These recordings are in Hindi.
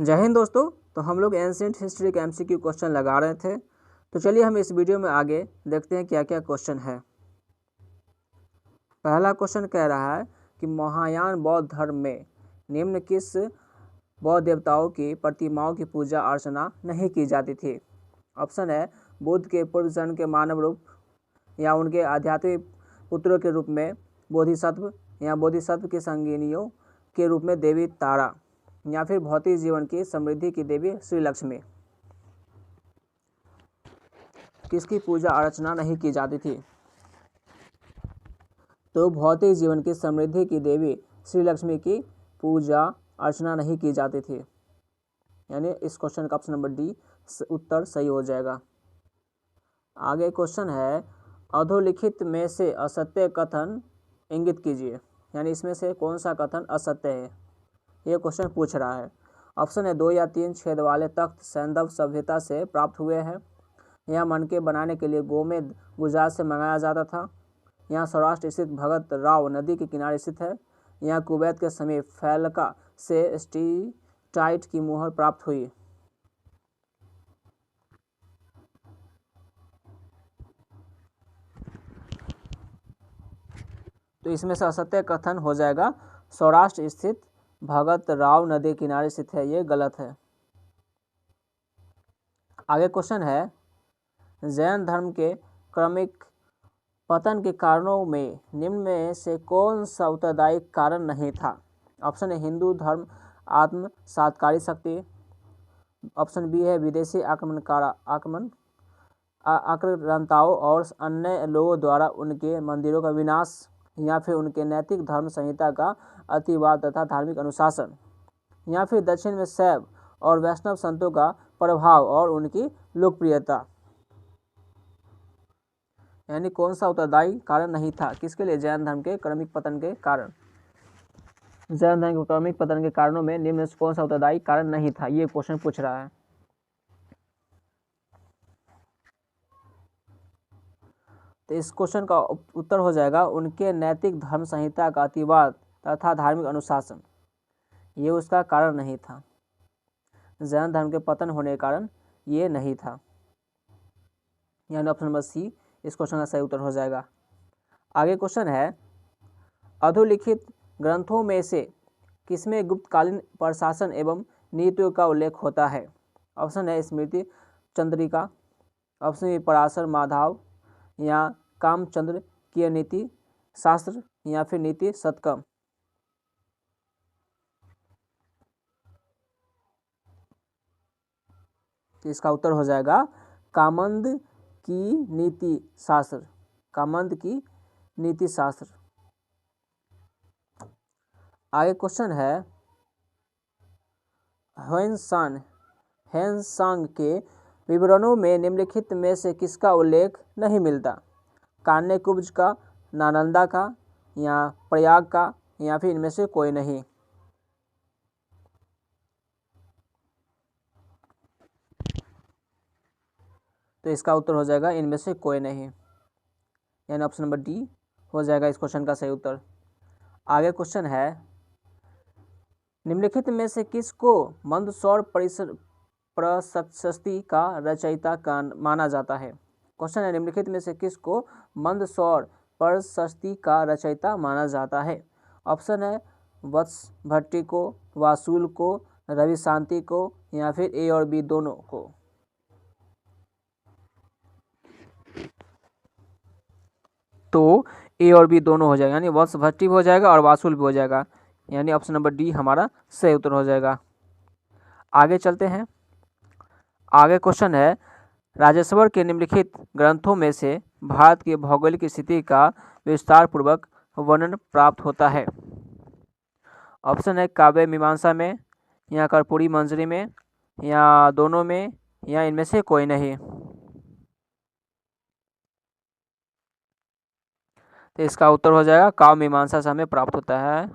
जय हिंद दोस्तों। तो हम लोग एंशिएंट हिस्ट्री के एमसीक्यू क्वेश्चन लगा रहे थे। तो चलिए हम इस वीडियो में आगे देखते हैं क्या क्या क्वेश्चन है। पहला क्वेश्चन कह रहा है कि महायान बौद्ध धर्म में निम्न किस बौद्ध देवताओं की प्रतिमाओं की पूजा अर्चना नहीं की जाती थी। ऑप्शन है बुद्ध के पूर्व जन्म के मानव रूप, या उनके आध्यात्मिक पुत्रों के रूप में बोधिसत्व, या बोधिसत्व की संगिनियों के रूप में देवी तारा, या फिर भौतिक जीवन की समृद्धि की देवी श्री लक्ष्मी। किसकी पूजा अर्चना नहीं की जाती थी? तो भौतिक जीवन की समृद्धि की देवी श्री लक्ष्मी की पूजा अर्चना नहीं की जाती थी। यानी इस क्वेश्चन का ऑप्शन नंबर डी उत्तर सही हो जाएगा। आगे क्वेश्चन है अधोलिखित में से असत्य कथन इंगित कीजिए। यानी इसमें से कौन सा कथन असत्य है, ये क्वेश्चन पूछ रहा है। ऑप्शन है 2 या 3 छेद वाले तख्त सैंधव सभ्यता से प्राप्त हुए हैं। यह मनके बनाने के लिए गोमेद गुजरात से मंगाया जाता था। यहाँ सौराष्ट्र स्थित भगत राव नदी के किनारे स्थित है। यहाँ कुवैत के समीप फैलका से स्टीटाइट की मुहर प्राप्त हुई। तो इसमें से असत्य कथन हो जाएगा सौराष्ट्र स्थित भगत राव नदी किनारे स्थित है, ये गलत है। आगे क्वेश्चन है जैन धर्म के क्रमिक पतन के कारणों में निम्न में से कौन सा उत्तरदायी कारण नहीं था। ऑप्शन है हिंदू धर्म आत्म सातकारी शक्ति। ऑप्शन बी है विदेशी आक्रांताओं और अन्य लोगों द्वारा उनके मंदिरों का विनाश, या फिर उनके नैतिक धर्म संहिता का अतिवाद तथा धार्मिक अनुशासन, या फिर दक्षिण में शैव और वैष्णव संतों का प्रभाव और उनकी लोकप्रियता। यानी कौन सा उत्तरदायी कारण नहीं था किसके लिए? जैन धर्म के क्रमिक पतन के कारण। जैन धर्म के क्रमिक पतन के कारणों में निम्न से कौन सा उत्तरदायी कारण नहीं था, ये क्वेश्चन पूछ रहा है। तो इस क्वेश्चन का उत्तर हो जाएगा उनके नैतिक धर्म संहिता का अतिवाद तथा धार्मिक अनुशासन, ये उसका कारण नहीं था। जैन धर्म के पतन होने के कारण ये नहीं था। यानी ऑप्शन नंबर सी इस क्वेश्चन का सही उत्तर हो जाएगा। आगे क्वेश्चन है अधोलिखित ग्रंथों में से किसमें गुप्तकालीन प्रशासन एवं नीतियों का उल्लेख होता है। ऑप्शन है स्मृति चंद्रिका, ऑप्शन बी पराशर माधव, या कामचंद्र की नीति शास्त्र, या फिर नीति शतकम। तो इसका उत्तर हो जाएगा कामंद की नीति शास्त्र। कामंद की नीति शास्त्र। आगे क्वेश्चन है ह्वेनसांग के विवरणों में निम्नलिखित में से किसका उल्लेख नहीं मिलता। कान्यकुब्ज का, नालंदा का, या प्रयाग का, या फिर इनमें से कोई नहीं। तो इसका उत्तर हो जाएगा इनमें से कोई नहीं। यानी ऑप्शन नंबर डी हो जाएगा इस क्वेश्चन का सही उत्तर। आगे क्वेश्चन है निम्नलिखित में से किसको मंदसौर प्रशस्ति का रचयिता का माना जाता है। क्वेश्चन है निम्नलिखित में से किसको मंदसौर प्रशस्ति का रचयिता माना जाता है। ऑप्शन है वत्स भट्टी को, वासुल को, रवि शांति को, या फिर ए और बी दोनों को। तो ए और बी दोनों हो जाएगा, यानी वत्स भट्टी भी हो जाएगा और वासुल भी हो जाएगा। यानी ऑप्शन नंबर डी हमारा सही उत्तर हो जाएगा। आगे चलते हैं। आगे क्वेश्चन है राजेश्वर के निम्नलिखित ग्रंथों में से भारत की भौगोलिक स्थिति का विस्तार पूर्वक वर्णन प्राप्त होता है। ऑप्शन है काव्य मीमांसा में, या कर्पूरी मंजरी में, या दोनों में, या इनमें से कोई नहीं। तो इसका उत्तर हो जाएगा काव्य मीमांसा से हमें प्राप्त होता है।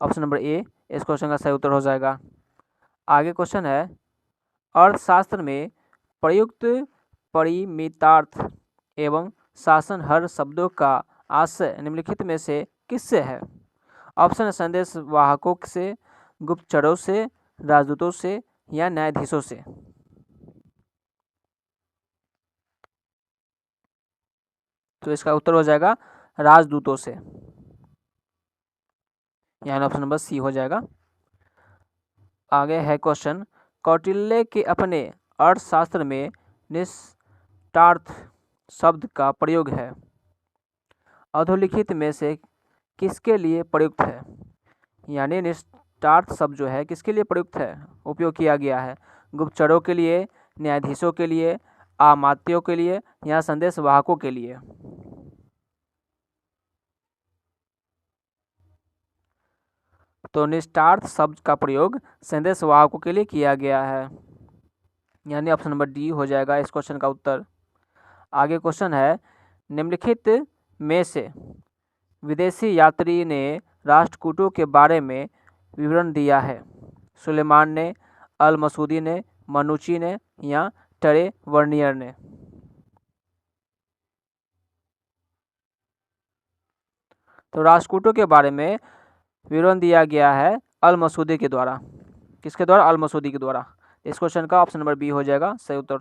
ऑप्शन नंबर ए इस क्वेश्चन का सही उत्तर हो जाएगा। आगे क्वेश्चन है अर्थशास्त्र में प्रयुक्त परिमितार्थ एवं शासनहर शब्दों का आशय निम्नलिखित में से किससे है। ऑप्शन है संदेश वाहकों से, गुप्तचरों से, राजदूतों से या न्यायाधीशों से? तो इसका उत्तर हो जाएगा राजदूतों से, यानी ऑप्शन नंबर सी हो जाएगा। आगे है क्वेश्चन, कौटिल्य के अपने अर्थशास्त्र में निष्ठार्थ शब्द का प्रयोग है अधोलिखित में से किसके लिए प्रयुक्त है? यानी निष्ठार्थ शब्द जो है किसके लिए प्रयुक्त है, उपयोग किया गया है? गुप्तचरों के लिए, न्यायाधीशों के लिए, आमात्यों के लिए या संदेशवाहकों के लिए? तो निष्ठार्थ शब्द का प्रयोग संदेशवाहकों के लिए किया गया है, यानी ऑप्शन नंबर डी हो जाएगा इस क्वेश्चन का उत्तर। आगे क्वेश्चन है, निम्नलिखित में से विदेशी यात्री ने राष्ट्रकूटों के बारे में विवरण दिया है? सुलेमान ने, अल मसूदी ने, मनुची ने या टरे वर्नियर ने? तो राष्ट्रकूटों के बारे में विवरण दिया गया है अल मसूदी के द्वारा। किसके द्वारा? अल मसूदी के द्वारा। इस क्वेश्चन का ऑप्शन नंबर बी हो जाएगा सही उत्तर।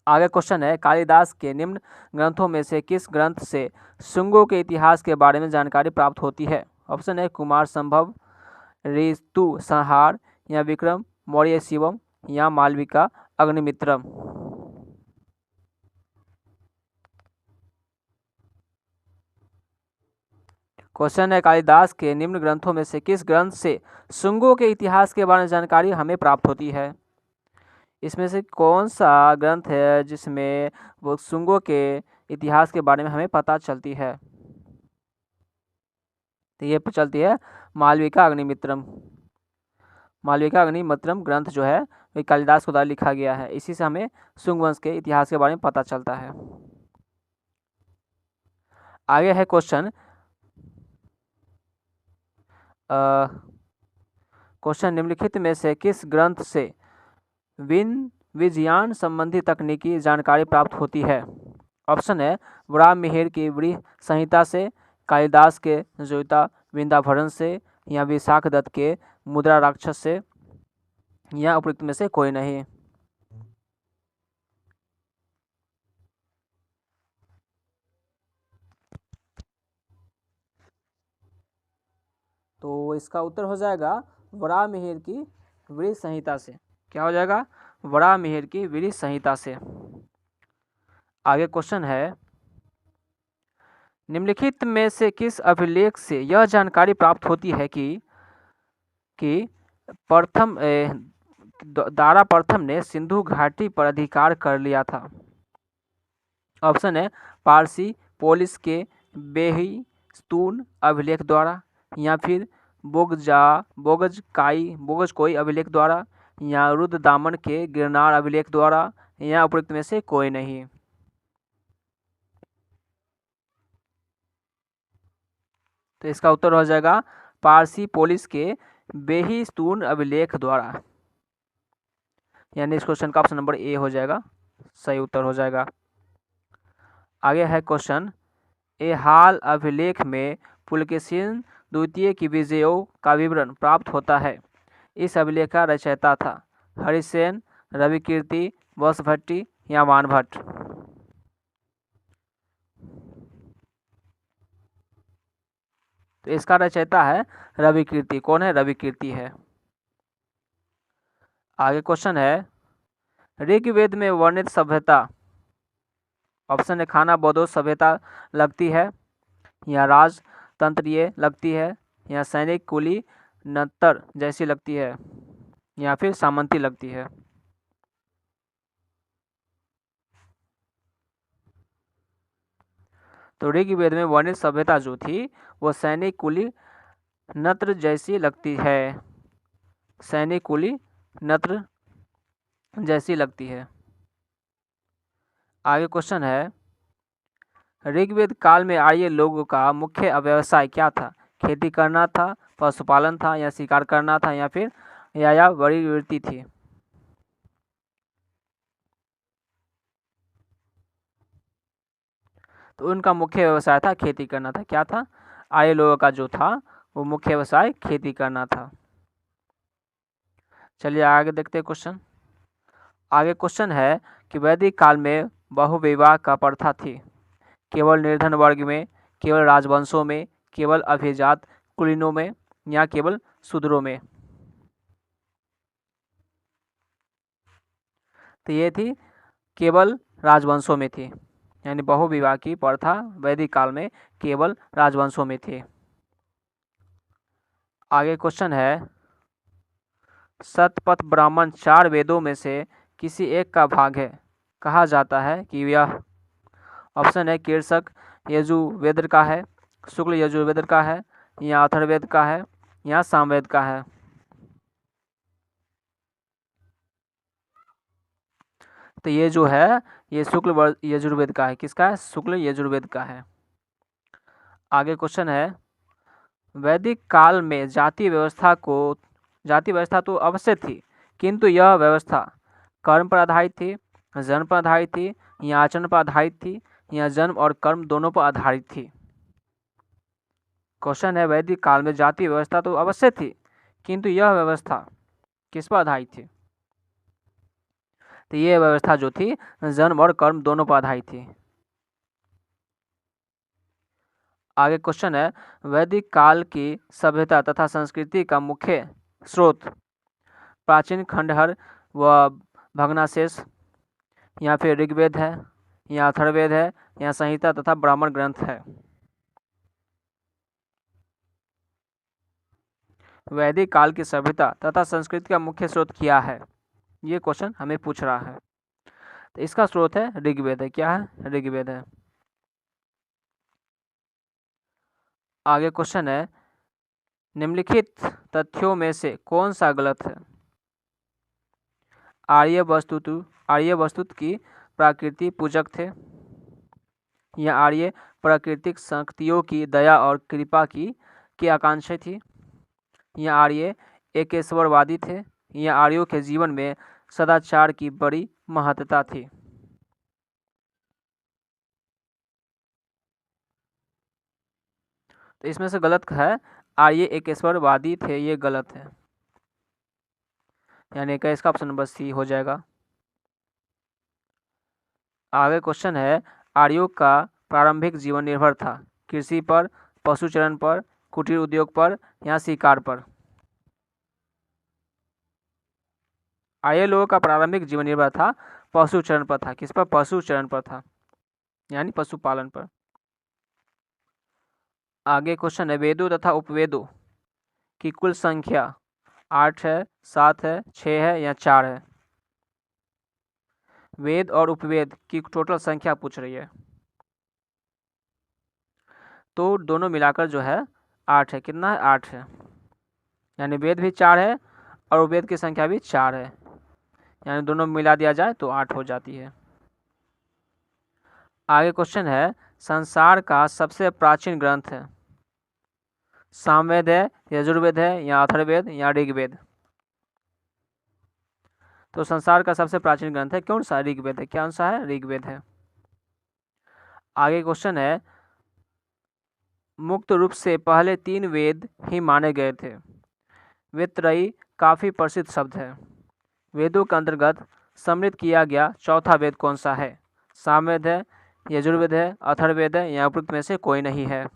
आगे क्वेश्चन है, कालिदास के निम्न ग्रंथों में से किस ग्रंथ से शुंगों के इतिहास के बारे में जानकारी प्राप्त होती है? ऑप्शन है कुमार संभव, ऋतु संहार या विक्रम मौर्य शिवम या मालविका अग्निमित्रम? क्वेश्चन है, कालिदास के निम्न ग्रंथों में से किस ग्रंथ से शुंगों के इतिहास के बारे में जानकारी हमें प्राप्त होती है? इसमें से कौन सा ग्रंथ है जिसमें वो शुंगों के इतिहास के बारे में हमें पता चलती है? तो ये चलती है मालविका अग्निमित्रम। मालविका अग्निमित्रम ग्रंथ जो है वो कालिदास के द्वारा लिखा गया है, इसी से हमें शुंग वंश के इतिहास के बारे में पता चलता है। आगे है क्वेश्चन, निम्नलिखित में से किस ग्रंथ से विजयान संबंधी तकनीकी जानकारी प्राप्त होती है? ऑप्शन है वराहमिहिर की व्रीहि संहिता से, कालिदास के जोता वृंदाभरण से या विशाख दत्त के मुद्रा राक्षस से या उपयुक्त में से कोई नहीं? तो इसका उत्तर हो जाएगा वराहमिहिर की व्रीहि संहिता से। क्या हो जाएगा? वराहमिहिर की व्रीहि संहिता से। आगे क्वेश्चन है, निम्नलिखित में से किस अभिलेख से यह जानकारी प्राप्त होती है कि प्रथम दारा प्रथम ने सिंधु घाटी पर अधिकार कर लिया था? ऑप्शन है पारसी पोलिस के बेहिस्तून अभिलेख द्वारा या फिर बोगजकोई अभिलेख द्वारा या रुद्रदामन के गिरनार अभिलेख द्वारा या उपयुक्त में से कोई नहीं? तो इसका उत्तर हो जाएगा पारसी पोलिस के बेहिस्तून अभिलेख द्वारा, यानी इस क्वेश्चन का ऑप्शन नंबर ए हो जाएगा सही उत्तर हो जाएगा। आगे है क्वेश्चन, ए हाल अभिलेख में पुलकेशिन द्वितीय की विजयों का विवरण प्राप्त होता है। इस अभिलेख का रचयिता था हरिसेन, रविकीर्ति, वसभट्टी या वानभट्ट? तो इसका रचयिता है रविकीर्ति। कौन है? रविकीर्ति है। आगे क्वेश्चन है, ऋग्वेद में वर्णित सभ्यता, ऑप्शन है खाना बौद्धोस सभ्यता लगती है या राजतंत्रीय लगती है या सैनिक कुली नत्तर जैसी लगती है या फिर सामंती लगती है? तो ऋग्वेद में वर्णित सभ्यता जो थी वो सैनिक कुली नत्र जैसी लगती है। सैनिक कुली नत्र जैसी लगती है। आगे क्वेश्चन है, ऋग्वेद काल में आर्य लोगों का मुख्य व्यवसाय क्या था? खेती करना था, पशुपालन था या शिकार करना था या फिर यायावृत्ति थी? तो उनका मुख्य व्यवसाय था खेती करना था। क्या था? आर्य लोगों का जो था वो मुख्य व्यवसाय खेती करना था। चलिए आगे देखते हैं क्वेश्चन। आगे क्वेश्चन है कि वैदिक काल में बहुविवाह का प्रथा थी, केवल निर्धन वर्ग में, केवल राजवंशों में, केवल अभिजात कुलीनों में या केवल शूद्रों में। तो ये थी केवल राजवंशों में थी, यानी बहुविवाह की प्रथा वैदिक काल में केवल राजवंशों में थी। आगे क्वेश्चन है शतपथ ब्राह्मण 4 वेदों में से किसी एक का भाग है, कहा जाता है कि यह। ऑप्शन है कीर्षक यजुर्वेद का है, शुक्ल यजुर्वेद का है, या अथर्ववेद का है, या सामवेद का है। तो ये जो है ये शुक्ल यजुर्वेद का है। किसका है? शुक्ल यजुर्वेद का है। आगे क्वेश्चन है वैदिक काल में जाति व्यवस्था तो अवश्य थी, किंतु यह व्यवस्था कर्म पर आधारित थी, जन्म पर आधारित थी, या आचरण पर आधारित थी, या जन्म और कर्म दोनों पर आधारित थी। क्वेश्चन है वैदिक काल में जाति व्यवस्था तो अवश्य थी, किंतु यह व्यवस्था किस पर आधारित थी? तो ये व्यवस्था जो थी जन्म और कर्म दोनों पर आधारित थी। आगे क्वेश्चन है वैदिक काल की सभ्यता तथा संस्कृति का मुख्य स्रोत प्राचीन खंडहर व भग्नावशेष, या फिर ऋग्वेद है, या अथर्ववेद है, या संहिता तथा ब्राह्मण ग्रंथ है। वैदिक काल की सभ्यता तथा संस्कृति का मुख्य स्रोत क्या है? ये क्वेश्चन हमें पूछ रहा है। तो इसका स्रोत है ऋग्वेद है। क्या है? ऋग्वेद है। आगे क्वेश्चन है निम्नलिखित तथ्यों में से कौन सा गलत है? आर्य वस्तुत की प्रकृति पूजक थे, या आर्य प्राकृतिक शक्तियों की दया और कृपा की आकांक्षा थी, या आर्य एकेश्वरवादी थे, या आर्यों के जीवन में सदाचार की बड़ी महत्ता थी। तो इसमें से गलत है आर्य एकेश्वरवादी थे, ये गलत है, यानी कि इसका ऑप्शन नंबर सी हो जाएगा। आगे क्वेश्चन है आर्यों का प्रारंभिक जीवन निर्भर था कृषि पर, पशुचरण पर, कुटीर उद्योग पर, या शिकार पर। आर्य लोगों का प्रारंभिक जीवन निर्भर था पशुचरण पर था। किस पर? पशुचरण पर था, यानी पशुपालन पर। आगे क्वेश्चन है वेदों तथा उपवेदों की कुल संख्या 8 है, 7 है, 6 है, या 4 है? वेद और उपवेद की टोटल संख्या पूछ रही है, तो दोनों मिलाकर जो है 8 है। कितना है? 8 है, यानी वेद भी 4 है और उपवेद की संख्या भी 4 है, यानी दोनों मिला दिया जाए तो 8 हो जाती है। आगे क्वेश्चन है संसार का सबसे प्राचीन ग्रंथ है सामवेद है, यजुर्वेद है, या अथर्ववेद, या ऋग्वेद? तो संसार का सबसे प्राचीन ग्रंथ है कौन सा? ऋग्वेद है। क्या आंसर है? ऋग्वेद है। आगे क्वेश्चन है मुक्त रूप से पहले 3 वेद ही माने गए थे। वेदत्रयी काफी प्रसिद्ध शब्द है। वेदों के अंतर्गत सम्मिलित किया गया चौथा वेद कौन सा है? सामवेद है, यजुर्वेद है, अथर्ववेद है, या उपरोक्त में से कोई नहीं है?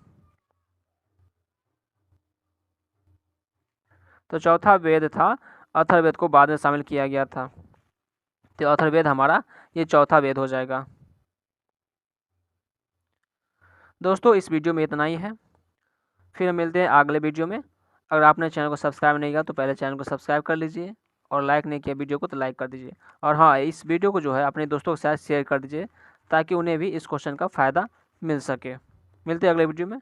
तो चौथा वेद था अथर्ववेद को बाद में शामिल किया गया था, तो अथर्ववेद हमारा ये चौथा वेद हो जाएगा। दोस्तों इस वीडियो में इतना ही है, फिर मिलते हैं अगले वीडियो में। अगर आपने चैनल को सब्सक्राइब नहीं किया तो पहले चैनल को सब्सक्राइब कर लीजिए, और लाइक नहीं किया वीडियो को तो लाइक कर दीजिए। और हाँ, इस वीडियो को जो है अपने दोस्तों के साथ शेयर कर दीजिए ताकि उन्हें भी इस क्वेश्चन का फ़ायदा मिल सके। मिलते हैं अगले वीडियो में।